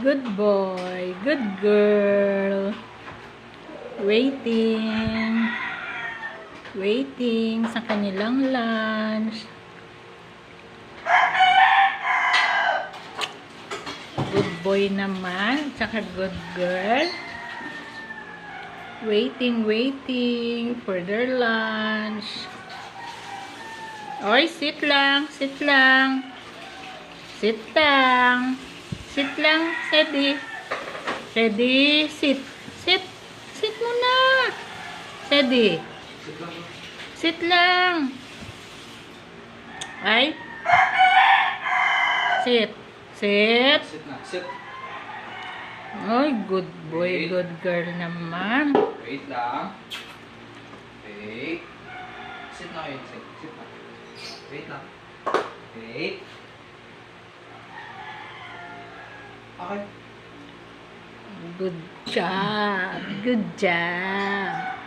Good boy. Good girl. Waiting. Waiting sa kanilang lunch. Good boy naman. Tsaka good girl. Waiting for their lunch. Oy, sit lang. Sit lang. Sit lang. Sit lang, Sedi. Sedi, sit. Sit. Sit muna. Sedi. Sit lang. Ay. Sit. Sit. Sit na, sit. Ay, good boy, Wait. good girl naman. Wait lang. Wait. Sit na kayo, sit. Sit na. Wait lang. Wait. Okay. Good job. Good job.